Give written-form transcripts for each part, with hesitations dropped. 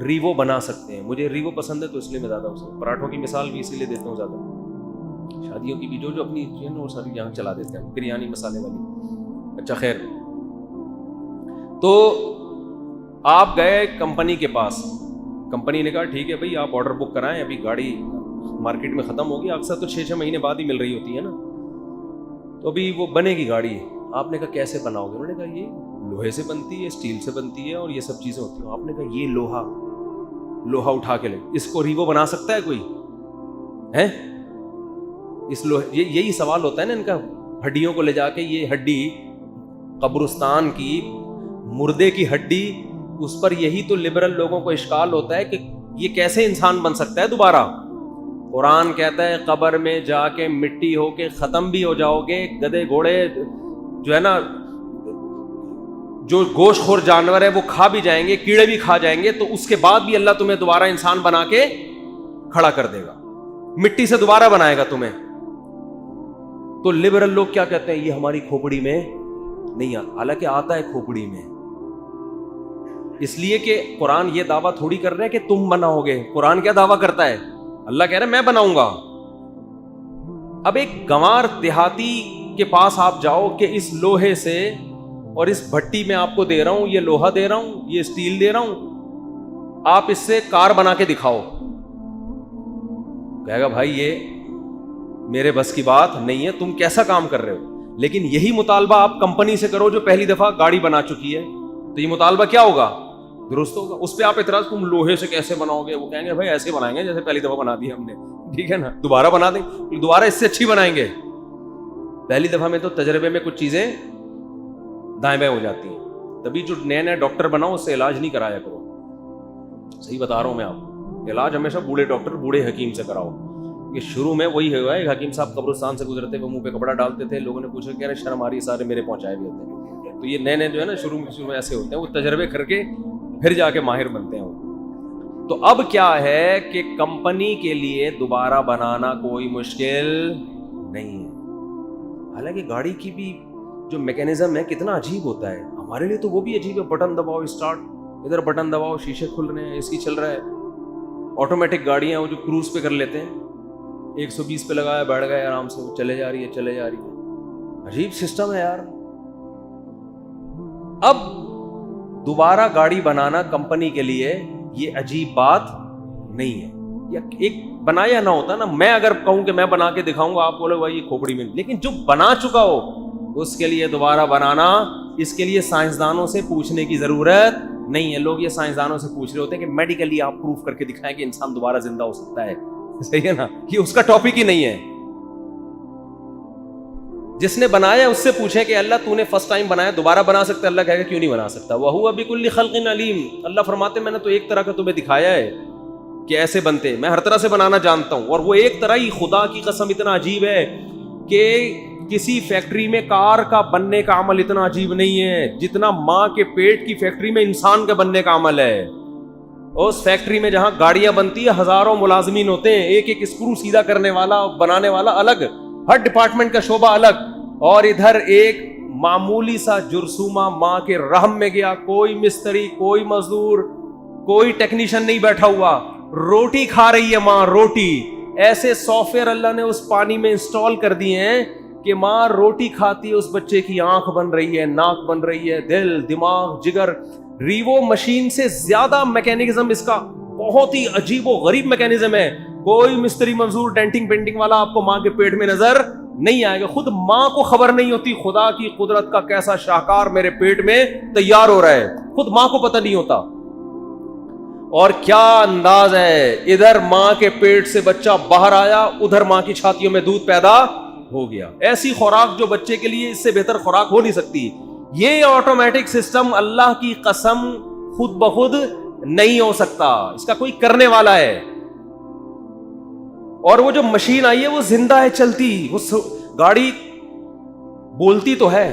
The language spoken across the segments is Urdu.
ریوو بنا سکتے ہیں. مجھے ریوو پسند ہے تو اس لیے میں زیادہ اسے پراٹھوں کی مثال بھی اسی لیے دیتا ہوں زیادہ. شادیوں کی بھی جو اپنی چیزیں وہ ساری یہاں چلا دیتے ہیں, بریانی مسالے والی. اچھا خیر, تو آپ گئے کمپنی کے پاس, کمپنی نے کہا ٹھیک ہے بھائی آپ آرڈر بک کرائیں, ابھی گاڑی مارکیٹ میں ختم ہوگی, اکثر تو 6 مہینے بعد ہی مل رہی ہوتی ہے نا, تو ابھی وہ بنے گی گاڑی. آپ نے کہا کیسے بناؤ گے؟ انہوں نے کہا یہ لوہے سے بنتی ہے, اسٹیل سے بنتی ہے, اور یہ سب چیزیں ہوتی ہیں. آپ نے کہا یہ لوہا اٹھا کے لے, اس کو ریوو بنا سکتا ہے کوئی ہے؟ اس لوہے, یہی سوال ہوتا ہے نا ان کا. ہڈیوں کو لے جا کے, یہ ہڈی قبرستان کی مردے کی ہڈی, اس پر یہی تو لبرل لوگوں کو اشکال ہوتا ہے کہ یہ کیسے انسان بن سکتا ہے دوبارہ. قرآن کہتا ہے قبر میں جا کے مٹی ہو کے ختم بھی ہو جاؤ گے, گدھے گھوڑے جو ہے نا, جو گوشت خور جانور ہے وہ کھا بھی جائیں گے, کیڑے بھی کھا جائیں گے, تو اس کے بعد بھی اللہ تمہیں دوبارہ انسان بنا کے کھڑا کر دے گا, مٹی سے دوبارہ بنائے گا تمہیں. تو لبرل لوگ کیا کہتے ہیں, یہ ہماری کھوپڑی میں نہیں آتا, حالانکہ آتا ہے کھوپڑی میں. اس لیے کہ قرآن یہ دعویٰ تھوڑی کر رہے ہیں کہ تم بناؤ گے. قرآن کیا دعویٰ کرتا ہے؟ اللہ کہہ رہا ہے میں بناؤں گا. اب ایک گنوار دیہاتی کے پاس آپ جاؤ کہ اس لوہے سے اور اس بھٹی میں آپ کو دے رہا ہوں, یہ لوہا دے رہا ہوں, یہ اسٹیل دے رہا ہوں, آپ اس سے کار بنا کے دکھاؤ, کہے گا بھائی یہ میرے بس کی بات نہیں ہے, تم کیسا کام کر رہے ہو. لیکن یہی مطالبہ آپ کمپنی سے کرو جو پہلی دفعہ گاڑی بنا چکی ہے, تو یہ مطالبہ کیا ہوگا؟ درست ہوگا. اس پہ آپ اعتراض, تم لوہے سے کیسے بناؤ گے؟ وہ کہیں گے بھائی ایسے بنائیں گے جیسے پہلی دفعہ بنا دی ہم نے, ٹھیک ہے نا, دوبارہ بنا دیں, دوبارہ اس سے اچھی بنائیں گے. پہلی دفعہ میں تو تجربے میں کچھ چیزیں دائیں بائیں ہو جاتی ہیں. تبھی جو نئے ڈاکٹر بناؤ اس سے علاج نہیں کرایا کرو. صحیح بتا رہا ہوں میں آپ کو, علاج ہمیشہ بوڑھے ڈاکٹر بوڑھے حکیم سے کراؤ. یہ شروع میں وہی ہوا ہے, ایک حکیم صاحب قبرستان سے گزرتے ہوئے منہ پہ کپڑا ڈالتے تھے, لوگوں نے پوچھا کہہ رہے شرم آ رہی ہے, سارے میرے پہنچائے بھی ہوتے ہیں. تو یہ نئے جو ہے نا شروع میں ایسے ہوتے ہیں, وہ تجربے کر کے پھر جا کے ماہر بنتے ہیں. تو اب کیا ہے کہ کمپنی کے لیے دوبارہ بنانا کوئی مشکل نہیں ہے. حالانکہ گاڑی کی بھی جو میکینزم ہے کتنا عجیب ہوتا ہے, ہمارے لیے تو وہ بھی عجیب ہے. بٹن دباؤ اسٹارٹ, ادھر بٹن دباؤ شیشے کھل رہے ہیں, اے سی چل رہا ہے. آٹومیٹک گاڑیاں وہ جو کروز پہ کر لیتے ہیں, 120 پہ لگایا بیٹھ گئے آرام سے, وہ چلے جا رہی ہے. عجیب سسٹم ہے یار. اب دوبارہ گاڑی بنانا کمپنی کے لیے یہ عجیب بات نہیں ہے. یا ایک بنایا نہ ہوتا نا, میں اگر کہوں کہ میں بنا کے دکھاؤں گا, آپ بولے بھائی یہ کھوپڑی میں, لیکن جو بنا چکا ہو اس کے لیے دوبارہ بنانا, اس کے لیے سائنسدانوں سے پوچھنے کی ضرورت نہیں ہے. لوگ یہ سائنسدانوں سے پوچھ رہے ہوتے ہیں کہ میڈیکلی آپ پروف کر کے دکھائیں کہ انسان دوبارہ زندہ ہو سکتا ہے. صحیح ہے نا, یہ اس کا ٹاپک ہی نہیں ہے. جس نے بنایا اس سے پوچھیں کہ اللہ تو نے فرسٹ ٹائم بنایا, دوبارہ بنا سکتا ہے؟ اللہ کہے گا کیوں نہیں بنا سکتا. وَهُوَ بِكُلِّ خَلْقٍ عَلِيمٌ. اللہ فرماتے میں نے تو ایک طرح کا تمہیں دکھایا ہے کہ ایسے بنتے, میں ہر طرح سے بنانا جانتا ہوں. اور وہ ایک طرح ہی, خدا کی قسم اتنا عجیب ہے کہ کسی فیکٹری میں کار کا بننے کا عمل اتنا عجیب نہیں ہے جتنا ماں کے پیٹ کی فیکٹری میں انسان کے بننے کا عمل ہے. اس فیکٹری میں جہاں گاڑیاں بنتی ہے ہزاروں ملازمین ہوتے ہیں, ایک ایک اسکرو سیدھا کرنے والا, بنانے والا الگ, ہر ڈپارٹمنٹ کا شعبہ الگ. اور ادھر ایک معمولی سا جرثومہ ماں کے رحم میں گیا, کوئی مستری, کوئی مزدور, کوئی ٹیکنیشین نہیں بیٹھا ہوا, روٹی کھا رہی ہے ماں, روٹی. ایسے سافٹ ویئر اللہ نے اس پانی میں انسٹال کر دیے ہیں کہ ماں روٹی کھاتی ہے, اس بچے کی آنکھ بن رہی ہے, ناک بن رہی ہے, دل, دماغ, جگر. ریوو مشین سے زیادہ میکینزم اس کا بہت ہی عجیب و غریب میکینزم ہے. کوئی مستری مزدور ڈینٹنگ پینٹنگ والا آپ کو ماں کے پیٹ میں نظر نہیں آئے گا. خود ماں کو خبر نہیں ہوتی خدا کی قدرت کا کیسا شاہکار میرے پیٹ میں تیار ہو رہا ہے, خود ماں کو پتہ نہیں ہوتا. اور کیا انداز ہے, ادھر ماں کے پیٹ سے بچہ باہر آیا, ادھر ماں کی چھاتیوں میں دودھ پیدا ہو گیا. ایسی خوراک جو بچے کے لیے اس سے بہتر خوراک ہو نہیں سکتی. یہ آٹومیٹک سسٹم اللہ کی قسم خود بخود نہیں ہو سکتا, اس کا کوئی کرنے والا ہے. اور وہ جو مشین آئی ہے وہ زندہ ہے, چلتی. وہ گاڑی بولتی تو ہے,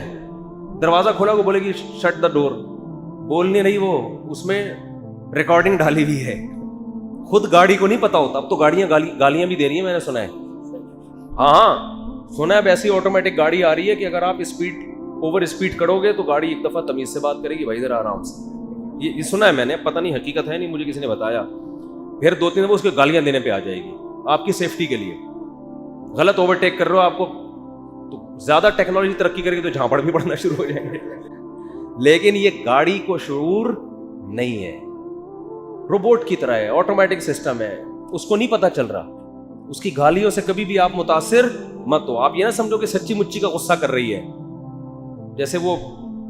دروازہ کھولا وہ بولے گی شٹ دا ڈور, بول نہیں رہی وہ, اس میں ریکارڈنگ ڈالی ہوئی ہے. خود گاڑی کو نہیں پتا ہوتا. اب تو گاڑیاں گالیاں بھی دے رہی ہیں, میں نے سنا ہے. ہاں سنا ہے, ایسی آٹومیٹک گاڑی آ رہی ہے کہ اگر آپ اوور اسپیڈ کرو گے تو گاڑی ایک دفعہ تمیز سے بات کرے گی, بھائی ذرا آرام سے, یہ سنا ہے میں نے, پتہ نہیں حقیقت ہے نہیں, مجھے کسی نے بتایا. پھر 2-3 دفعہ اس کے گالیاں دینے پہ آ جائے گی آپ کی سیفٹی کے لیے. غلط اوورٹیک کر رہے ہو آپ کو, تو زیادہ ٹیکنالوجی ترقی کرے گی تو جھانپڑ بھی پڑنا شروع ہو جائیں گے. لیکن یہ گاڑی کو شعور نہیں ہے, روبوٹ کی طرح ہے, آٹومیٹک سسٹم ہے, اس کو نہیں پتا چل رہا. اس کی گالیوں سے کبھی بھی آپ متاثر مت ہو. آپ یہ نہ سمجھو کہ سچی مچی کا غصہ کر رہی ہے, جیسے وہ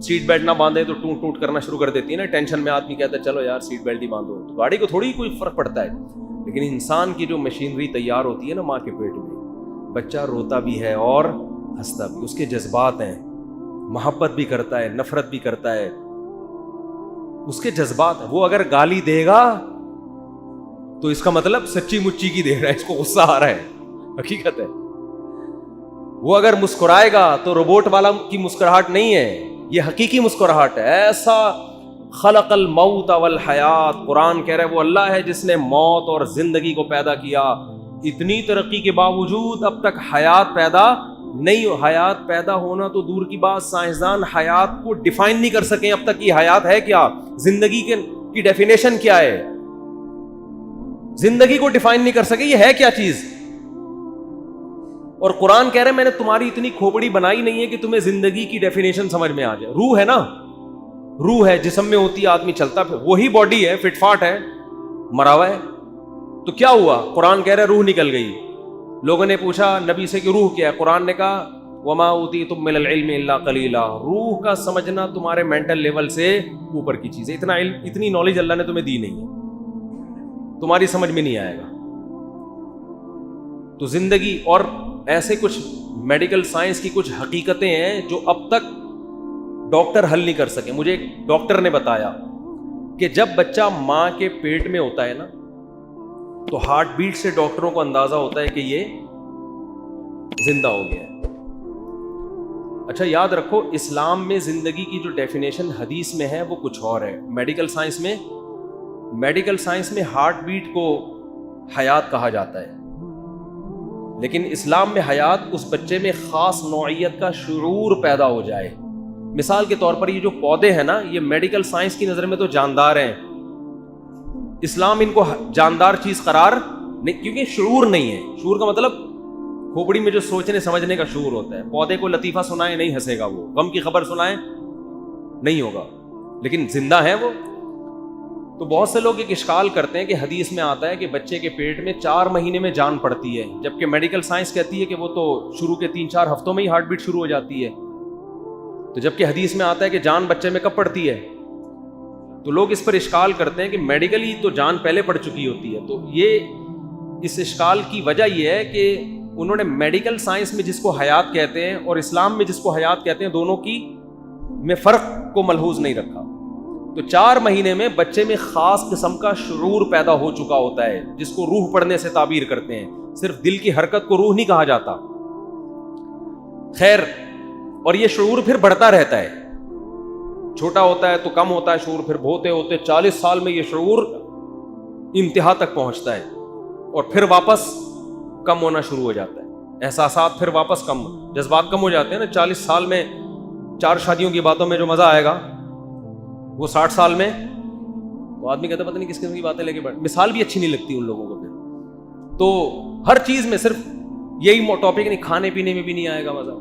سیٹ بیلٹ نہ باندھے تو ٹوٹ ٹوٹ کرنا شروع کر دیتی ہے نا. ٹینشن میں آدمی کہتا ہے چلو یار سیٹ بیلٹ ہی باندھو, تو گاڑی کو تھوڑی کوئی فرق پڑتا ہے. لیکن انسان کی جو مشینری تیار ہوتی ہے نا ماں کے پیٹ میں, بچہ روتا بھی ہے اور ہنستا بھی, اس کے جذبات ہیں, محبت بھی کرتا ہے, نفرت بھی کرتا ہے, اس کے جذبات ہیں. وہ اگر گالی دے گا تو اس کا مطلب سچی مچی کی دے رہا ہے, اس کو غصہ آ رہا ہے, حقیقت ہے. وہ اگر مسکرائے گا تو روبوٹ والا کی مسکراہٹ نہیں ہے, یہ حقیقی مسکراہٹ ہے. ایسا خلق الموت والحیات, قرآن کہہ رہا ہے وہ اللہ ہے جس نے موت اور زندگی کو پیدا کیا. اتنی ترقی کے باوجود اب تک حیات پیدا نہیں ہو. حیات پیدا ہونا تو دور کی بات, سائنسدان حیات کو ڈیفائن نہیں کر سکیں اب تک. یہ حیات ہے کیا, زندگی کی ڈیفینیشن کیا ہے, زندگی کو ڈیفائن نہیں کر سکے یہ ہے کیا چیز. اور قرآن کہہ رہے میں نے تمہاری اتنی کھوپڑی بنائی نہیں ہے کہ تمہیں زندگی کی ڈیفینیشن سمجھ میں آ جائے. روح ہے نا, روح ہے, جسم میں ہوتی ہے, آدمی چلتا پھر, وہی باڈی ہے, فٹ فاٹ ہے, مرا ہوا ہے. تو کیا ہوا, قرآن کہہ رہا ہے روح نکل گئی. لوگوں نے پوچھا نبی سے کہ روح کیا ہے, قرآن نے کہا وما اوتیتم من العلم الا قلیلا, روح کا سمجھنا تمہارے مینٹل لیول سے اوپر کی چیز ہے. اتنا علم, اتنی نالج اللہ نے تمہیں دی نہیں ہے, تمہاری سمجھ میں نہیں آئے گا. تو زندگی اور ایسے کچھ میڈیکل سائنس کی کچھ حقیقتیں ہیں جو اب تک ڈاکٹر حل نہیں کر سکے. مجھے ایک ڈاکٹر نے بتایا کہ جب بچہ ماں کے پیٹ میں ہوتا ہے نا تو ہارٹ بیٹ سے ڈاکٹروں کو اندازہ ہوتا ہے کہ یہ زندہ ہو گیا ہے. اچھا یاد رکھو, اسلام میں زندگی کی جو ڈیفینیشن حدیث میں ہے وہ کچھ اور ہے. میڈیکل سائنس میں ہارٹ بیٹ کو حیات کہا جاتا ہے, لیکن اسلام میں حیات اس بچے میں خاص نوعیت کا شعور پیدا ہو جائے. مثال کے طور پر یہ جو پودے ہیں نا, یہ میڈیکل سائنس کی نظر میں تو جاندار ہیں, اسلام ان کو جاندار چیز قرار نہیں, کیونکہ شعور نہیں ہے. شعور کا مطلب کھوپڑی میں جو سوچنے سمجھنے کا شعور ہوتا ہے. پودے کو لطیفہ سنائے نہیں ہنسے گا, وہ غم کی خبر سنائے نہیں ہوگا, لیکن زندہ ہے وہ. تو بہت سے لوگ ایک اشکال کرتے ہیں کہ حدیث میں آتا ہے کہ بچے کے پیٹ میں 4 مہینے میں جان پڑتی ہے, جبکہ میڈیکل سائنس کہتی ہے کہ وہ تو شروع کے 3-4 ہفتوں میں ہی ہارٹ بیٹ شروع ہو جاتی ہے. تو جبکہ حدیث میں آتا ہے کہ جان بچے میں کب پڑتی ہے, تو لوگ اس پر اشکال کرتے ہیں کہ میڈیکلی تو جان پہلے پڑ چکی ہوتی ہے. تو یہ اس اشکال کی وجہ یہ ہے کہ انہوں نے میڈیکل سائنس میں جس کو حیات کہتے ہیں اور اسلام میں جس کو حیات کہتے ہیں, دونوں کی میں فرق کو ملحوظ نہیں رکھا. تو 4 مہینے میں بچے میں خاص قسم کا شعور پیدا ہو چکا ہوتا ہے, جس کو روح پڑھنے سے تعبیر کرتے ہیں. صرف دل کی حرکت کو روح نہیں کہا جاتا. خیر, اور یہ شعور پھر بڑھتا رہتا ہے, چھوٹا ہوتا ہے تو کم ہوتا ہے شعور, پھر ہوتے ہوتے 40 سال میں یہ شعور انتہا تک پہنچتا ہے, اور پھر واپس کم ہونا شروع ہو جاتا ہے. احساسات پھر واپس کم, جذبات کم ہو جاتے ہیں نا. 40 سال میں 4 شادیوں کی باتوں میں جو مزہ آئے گا وہ 60 سال میں تو آدمی کہتا پتہ نہیں کس قسم کی باتیں لے کے بیٹھ. مثال بھی اچھی نہیں لگتی ان لوگوں کو. پھر تو ہر چیز میں صرف یہی ٹاپک نہیں, کھانے پینے میں بھی نہیں آئے گا مزہ,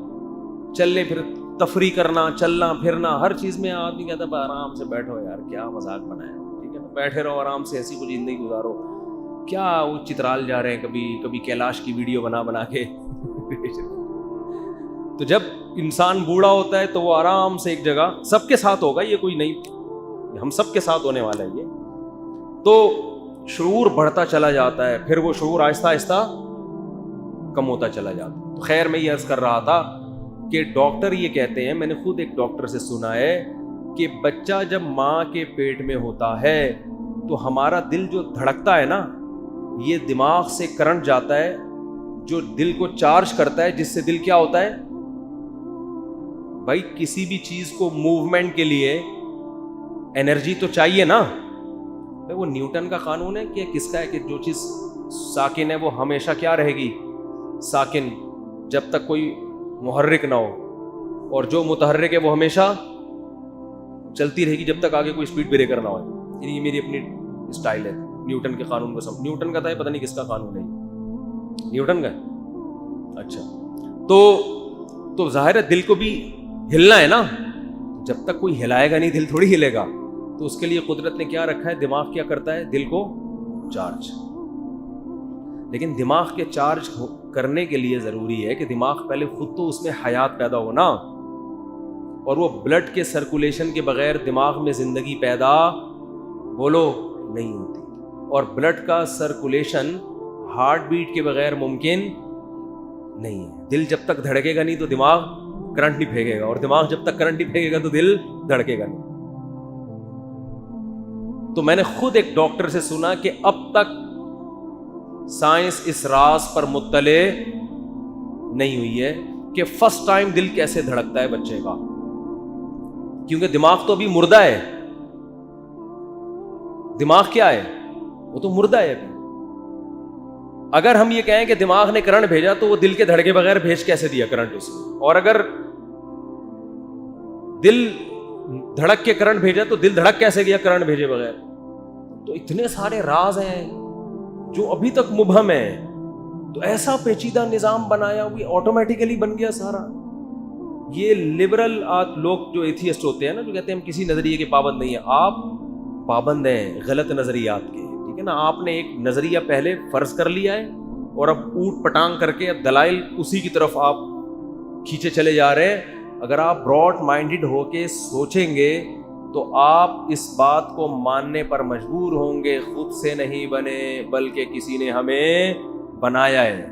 چلنے پھر تفریح کرنا, چلنا پھرنا, ہر چیز میں آدمی کہتا ہے آرام سے بیٹھو یار, کیا مذاق بنایا, ٹھیک ہے نا, بیٹھے رہو آرام سے, ایسی کوئی زندگی گزارو. کیا وہ چترال جا رہے ہیں, کبھی کیلاش کی ویڈیو بنا کے. تو جب انسان بوڑھا ہوتا ہے تو وہ آرام سے ایک جگہ, سب کے ساتھ ہوگا, یہ کوئی نہیں, ہم سب کے ساتھ ہونے والا ہے یہ. تو شعور بڑھتا چلا جاتا ہے, پھر وہ شعور آہستہ آہستہ کم ہوتا چلا جاتا ہے. تو خیر, میں یہ عرض کر رہا تھا کہ ڈاکٹر یہ کہتے ہیں, میں نے خود ایک ڈاکٹر سے سنا ہے کہ بچہ جب ماں کے پیٹ میں ہوتا ہے تو ہمارا دل جو دھڑکتا ہے نا, یہ دماغ سے کرنٹ جاتا ہے جو دل کو چارج کرتا ہے, جس سے دل کیا ہوتا ہے بھائی, کسی بھی چیز کو موومنٹ کے لیے انرجی تو چاہیے نا. وہ نیوٹن کا قانون ہے کہ کس کا ہے کہ جو چیز ساکن ہے وہ ہمیشہ کیا رہے گی, ساکن, جب تک کوئی محرک نہ ہو, اور جو متحرک ہے وہ ہمیشہ چلتی رہے گی جب تک آگے کوئی اسپیڈ بریکر نہ ہو. یہ میری اپنی اسٹائل ہے. نیوٹن کے قانون کو سمجھ, نیوٹن کا تھا, پتہ نہیں کس کا قانون ہے, نیوٹن کا. اچھا, تو ظاہر ہے دل کو بھی ہلنا ہے نا. جب تک کوئی ہلائے گا نہیں دل تھوڑی ہلے گا. تو اس کے لیے قدرت نے کیا رکھا ہے, دماغ کیا کرتا ہے, دل کو چارج. لیکن دماغ کے چارج کرنے کے لیے ضروری ہے کہ دماغ پہلے خود تو اس میں حیات پیدا ہو نا, اور وہ بلڈ کے سرکولیشن کے بغیر دماغ میں زندگی پیدا بولو نہیں ہوتی. اور بلڈ کا سرکولیشن ہارٹ بیٹ کے بغیر ممکن نہیں ہے. دل جب تک دھڑکے گا نہیں تو دماغ کرنٹ نہیں پھینکے گا, اور دماغ جب تک کرنٹ نہیں پھینکے گا تو دل دھڑکے گا نہیں. تو میں نے خود ایک ڈاکٹر سے سنا کہ اب تک سائنس اس راز پر مطلع نہیں ہوئی ہے کہ فرسٹ ٹائم دل کیسے دھڑکتا ہے بچے کا, کیونکہ دماغ تو ابھی مردہ ہے. دماغ کیا ہے, وہ تو مردہ ہے ابھی. اگر ہم یہ کہیں کہ دماغ نے کرنٹ بھیجا تو وہ دل کے دھڑکے بغیر بھیج کیسے دیا کرنٹ اس میں, اور اگر دل دھڑک کے کرنٹ بھیجا تو دل دھڑک کیسے گیا کرنٹ بھیجے بغیر. تو اتنے سارے راز ہیں جو ابھی تک مبہم ہیں. تو ایسا پیچیدہ نظام بنایا, وہ آٹومیٹیکلی بن گیا سارا. یہ لبرل لوگ جو ایتھیسٹ ہوتے ہیں نا, جو کہتے ہیں ہم کسی نظریے کے پابند نہیں ہیں. آپ پابند ہیں غلط نظریات کے, ٹھیک ہے نا. آپ نے ایک نظریہ پہلے فرض کر لیا ہے, اور اب اوٹ پٹانگ کر کے اب دلائل اسی کی طرف آپ کھینچے چلے جا رہے ہیں. اگر آپ براڈ مائنڈڈ ہو کے سوچیں گے تو آپ اس بات کو ماننے پر مجبور ہوں گے خود سے نہیں بنے, بلکہ کسی نے ہمیں بنایا ہے.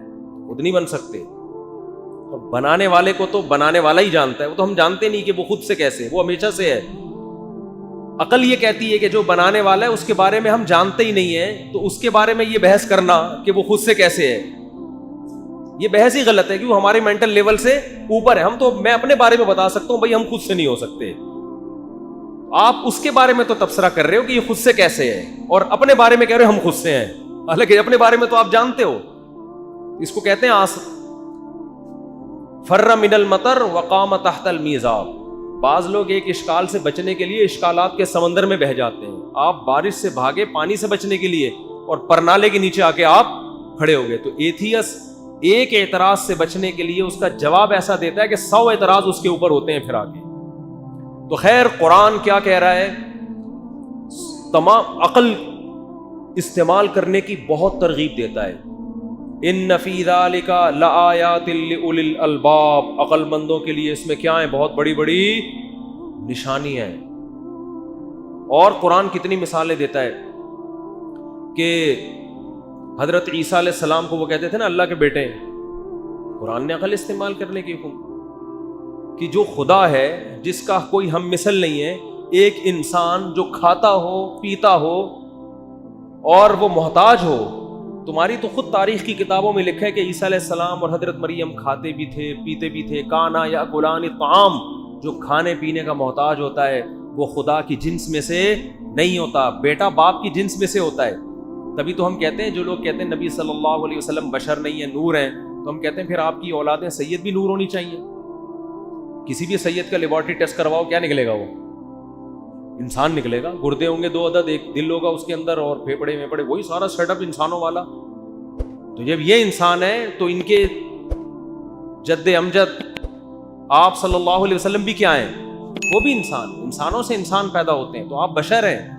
خود نہیں بن سکتے. اور بنانے والے کو تو بنانے والا ہی جانتا ہے. وہ تو ہم جانتے نہیں کہ وہ خود سے کیسے, وہ ہمیشہ سے ہے. عقل یہ کہتی ہے کہ جو بنانے والا ہے اس کے بارے میں ہم جانتے ہی نہیں ہیں, تو اس کے بارے میں یہ بحث کرنا کہ وہ خود سے کیسے ہے, یہ بحث ہی غلط ہے, کہ وہ ہمارے مینٹل لیول سے اوپر ہے. ہم تو, میں اپنے بارے میں بتا سکتا ہوں بھائی ہم خود سے نہیں ہو سکتے. آپ اس کے بارے میں تو تبصرہ کر رہے ہو کہ یہ خود سے کیسے ہے, اور اپنے بارے میں کہہ رہے ہو ہم خود سے ہیں, حالانکہ اپنے بارے میں تو آپ جانتے ہو. اس کو کہتے ہیں فر من المطر وقام تحت المیزاب. بعض لوگ ایک اشکال سے بچنے کے لیے اشکالات کے سمندر میں بہہ جاتے ہیں. آپ بارش سے بھاگے پانی سے بچنے کے لیے, اور پرنالے کے نیچے آ کے آپ کھڑے ہو گئے. تو ایتھیس ایک اعتراض سے بچنے کے لیے اس کا جواب ایسا دیتا ہے کہ 100 اعتراض اس کے اوپر ہوتے ہیں پھر آگے. تو خیر قرآن کیا کہہ رہا ہے, تمام عقل استعمال کرنے کی بہت ترغیب دیتا ہے. ان فی ذالک لآیات لأولی الالباب, عقل مندوں کے لیے اس میں کیا ہیں, بہت بڑی بڑی نشانیاں ہیں. اور قرآن کتنی مثالیں دیتا ہے کہ حضرت عیسیٰ علیہ السلام کو وہ کہتے تھے نا اللہ کے بیٹے ہیں. قرآن نے عقل استعمال کرنے کی حکم کہ جو خدا ہے جس کا کوئی ہم مثل نہیں ہے, ایک انسان جو کھاتا ہو پیتا ہو اور وہ محتاج ہو. تمہاری تو خود تاریخ کی کتابوں میں لکھا ہے کہ عیسیٰ علیہ السلام اور حضرت مریم کھاتے بھی تھے پیتے بھی تھے. کانا یا کلان الطعام, جو کھانے پینے کا محتاج ہوتا ہے وہ خدا کی جنس میں سے نہیں ہوتا, بیٹا باپ کی جنس میں سے ہوتا ہے. تبھی تو ہم کہتے ہیں, جو لوگ کہتے ہیں نبی صلی اللہ علیہ وسلم بشر نہیں ہیں نور ہیں, تو ہم کہتے ہیں پھر آپ کی اولادیں سید بھی نور ہونی چاہیے. کسی بھی سید کا لیبارٹری ٹیسٹ کرواؤ, کیا نکلے گا, وہ انسان نکلے گا. گردے ہوں گے 2 عدد, ایک دل ہوگا اس کے اندر, اور پھیپڑے میں پڑے, وہی سارا سیٹ اپ انسانوں والا. تو جب یہ انسان ہے تو ان کے جد امجد آپ صلی اللہ علیہ وسلم بھی کیا ہیں, وہ بھی انسان, انسانوں سے انسان پیدا ہوتے ہیں. تو آپ بشر ہیں,